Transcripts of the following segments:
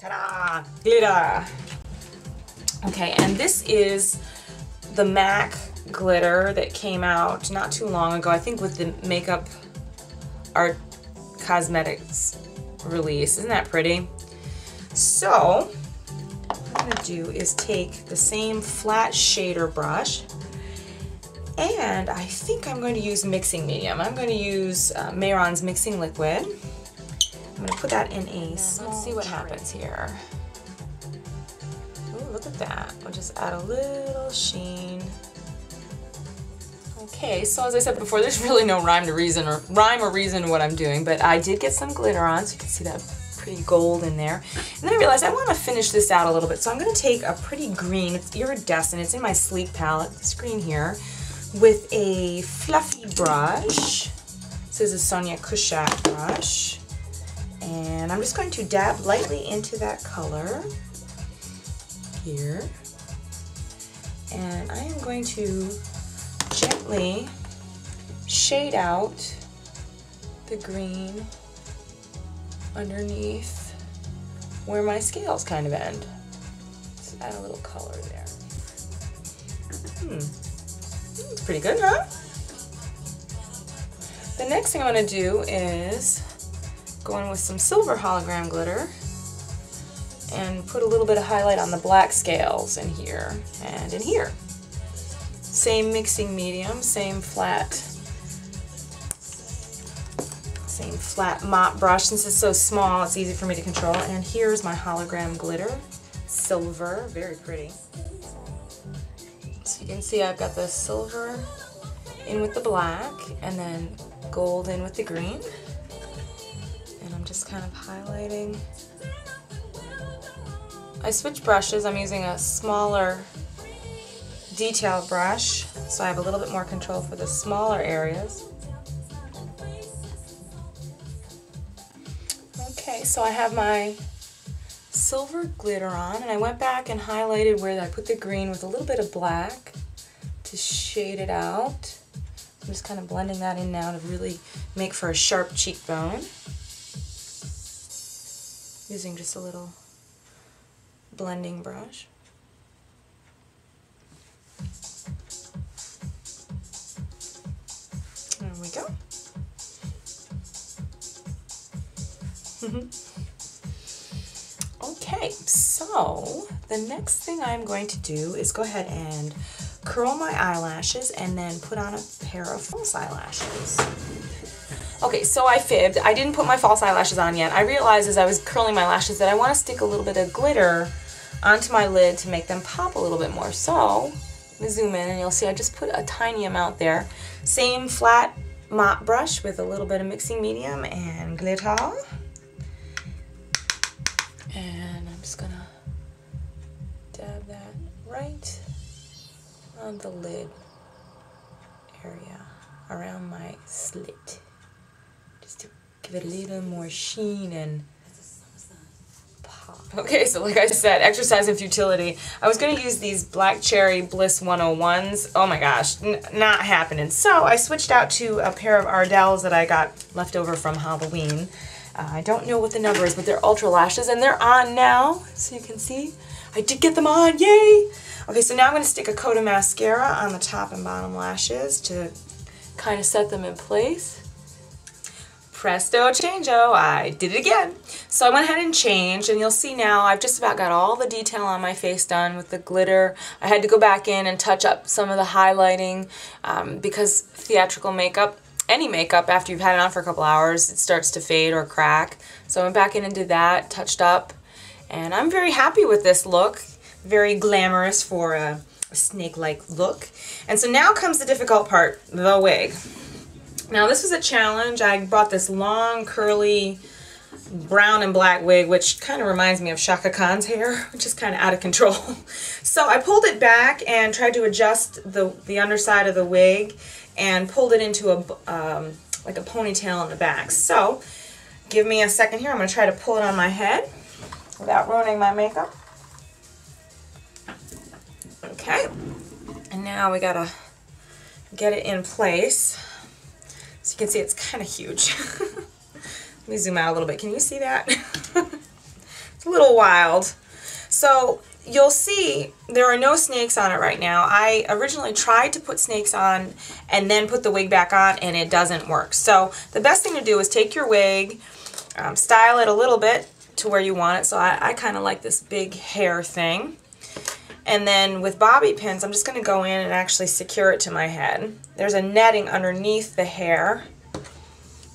Ta-da! Glitter! Okay, and this is the MAC glitter that came out not too long ago, I think with the Makeup Art Cosmetics release. Isn't that pretty? So, what I'm going to do is take the same flat shader brush, and I think I'm going to use mixing medium. I'm going to use Mehron's mixing liquid. I'm going to put that in a small. Let's see what happens here. Ooh, look at that. We'll just add a little sheen. Okay, so as I said before, there's really no rhyme or reason to what I'm doing, but I did get some glitter on, so you can see that pretty gold in there. And then I realized I want to finish this out a little bit, so I'm going to take a pretty green, it's iridescent, it's in my sleek palette, this green here, with a fluffy brush. This is a Sonia Kashuk brush. And I'm just going to dab lightly into that color here. And I am going to gently shade out the green underneath where my scales kind of end. Let's add a little color there. It's pretty good, huh? The next thing I'm going to do is go in with some silver hologram glitter and put a little bit of highlight on the black scales in here and in here. Same mixing medium, same flat mop brush. Since it's so small, it's easy for me to control. And here's my hologram glitter, silver, very pretty. So you can see I've got the silver in with the black and then gold in with the green. And I'm just kind of highlighting. I switched brushes. I'm using a smaller detail brush, so I have a little bit more control for the smaller areas. Okay, so I have my silver glitter on, and I went back and highlighted where I put the green with a little bit of black to shade it out. I'm just kind of blending that in now to really make for a sharp cheekbone. Using just a little blending brush. There we go. Okay, so the next thing I'm going to do is go ahead and curl my eyelashes and then put on a pair of false eyelashes. Okay, so I fibbed. I didn't put my false eyelashes on yet. I realized as I was curling my lashes that I want to stick a little bit of glitter onto my lid to make them pop a little bit more. So, let me zoom in and you'll see I just put a tiny amount there. Same flat mop brush with a little bit of mixing medium and glitter. And I'm just gonna dab that right on the lid area around my slit. Just to give it a little more sheen and pop. Okay, so like I said, exercise and futility. I was going to use these Black Cherry Bliss 101s. Oh my gosh, not happening. So I switched out to a pair of Ardell's that I got left over from Halloween. I don't know what the number is, but they're ultra lashes and they're on now. So you can see, I did get them on, yay! Okay, so now I'm going to stick a coat of mascara on the top and bottom lashes to kind of set them in place. Presto changeo, I did it again. So I went ahead and changed, and you'll see now I've just about got all the detail on my face done with the glitter. I had to go back in and touch up some of the highlighting because theatrical makeup, any makeup after you've had it on for a couple hours, it starts to fade or crack. So I went back in and did that, touched up, and I'm very happy with this look. Very glamorous for a snake-like look. And so now comes the difficult part, the wig. Now this was a challenge. I brought this long, curly, brown and black wig, which kind of reminds me of Shaka Khan's hair, which is kind of out of control. So I pulled it back and tried to adjust the underside of the wig and pulled it into a like a ponytail in the back. So give me a second here. I'm going to try to pull it on my head without ruining my makeup. Okay, and now we gotta get it in place. So you can see it's kind of huge. Let me zoom out a little bit. Can you see that? It's a little wild. So you'll see there are no snakes on it right now. I originally tried to put snakes on and then put the wig back on, and it doesn't work. So the best thing to do is take your wig, style it a little bit to where you want it. So I kind of like this big hair thing. And then with bobby pins, I'm just going to go in and actually secure it to my head. There's a netting underneath the hair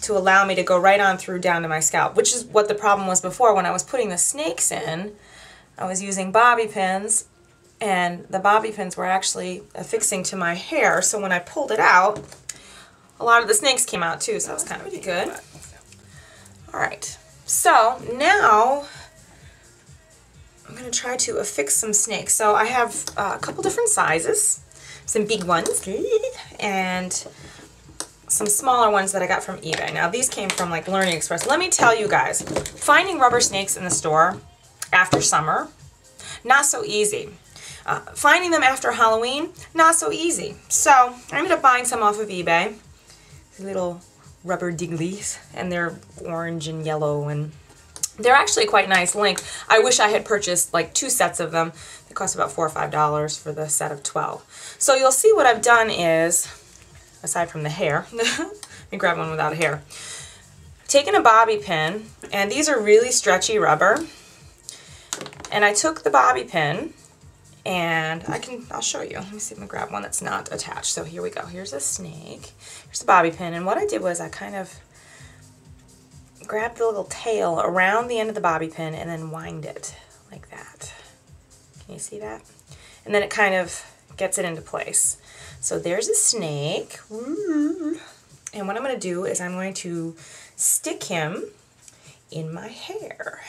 to allow me to go right on through down to my scalp, which is what the problem was before when I was putting the snakes in. I was using bobby pins, and the bobby pins were actually affixing to my hair, so when I pulled it out, a lot of the snakes came out too, so that was kind of good. Alright, so now I'm going to try to affix some snakes. So I have a couple different sizes, some big ones, and some smaller ones that I got from eBay. Now these came from like Learning Express. Let me tell you guys, finding rubber snakes in the store after summer, not so easy. Finding them after Halloween, not so easy. So I ended up buying some off of eBay. These little rubber digglies, and they're orange and yellow, and they're actually quite nice length. I wish I had purchased like 2 sets of them. They cost about $4 or $5 for the set of 12. So you'll see what I've done is, aside from the hair, let me grab one without a hair. Taken a bobby pin, and these are really stretchy rubber. And I took the bobby pin, and I'll show you. Let me see if I can grab one that's not attached. So here we go. Here's a snake. Here's the bobby pin. And what I did was I kind of grabbed the little tail around the end of the bobby pin and then wind it like that. Can you see that? And then it kind of gets it into place. So there's a snake. And what I'm going to do is I'm going to stick him in my hair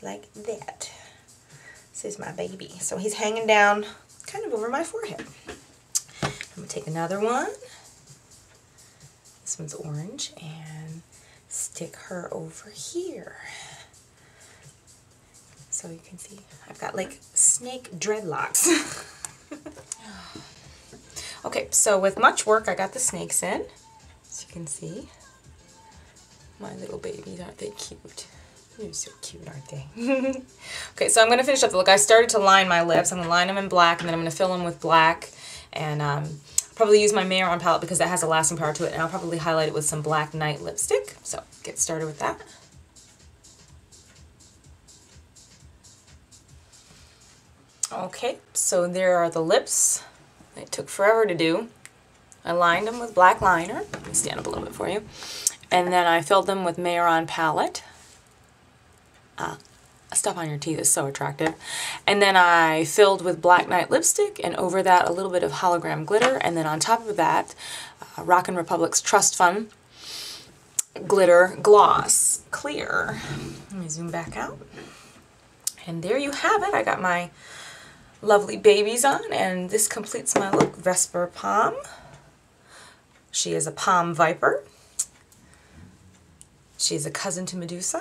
like that. This is my baby. So he's hanging down kind of over my forehead. I'm going to take another one. This one's orange, and stick her over here. So you can see I've got like snake dreadlocks. Okay, so with much work I got the snakes in. As you can see, my little babies, aren't they cute? They're so cute, aren't they? Okay, so I'm going to finish up the look. I started to line my lips. I'm going to line them in black, and then I'm going to fill them with black, and probably use my Mayon palette because that has a lasting power to it, and I'll probably highlight it with some Black Night lipstick. So get started with that. Okay, so there are the lips. It took forever to do. I lined them with black liner. Let me stand up a little bit for you. And then I filled them with Mayon palette. Stuff on your teeth is so attractive. And then I filled with Black Night lipstick, and over that a little bit of hologram glitter, and then on top of that Rockin' Republic's Trust Fund glitter gloss clear. Let me zoom back out, and there you have it. I got my lovely babies on, and this completes my look. Vespa Palm. She is a palm viper. She's a cousin to Medusa,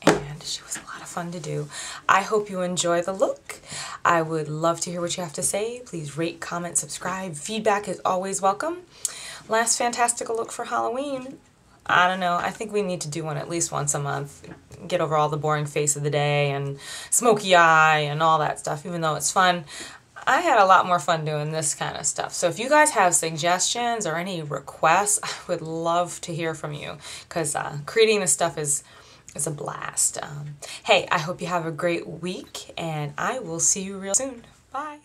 and she was a lot of fun to do. I hope you enjoy the look. I would love to hear what you have to say. Please rate, comment, subscribe. Feedback is always welcome. Last fantastical look for Halloween. I don't know. I think we need to do one at least once a month. Get over all the boring face of the day and smoky eye and all that stuff, even though it's fun. I had a lot more fun doing this kind of stuff. So if you guys have suggestions or any requests, I would love to hear from you, because creating this stuff is a blast. Hey, I hope you have a great week, and I will see you real soon. Bye.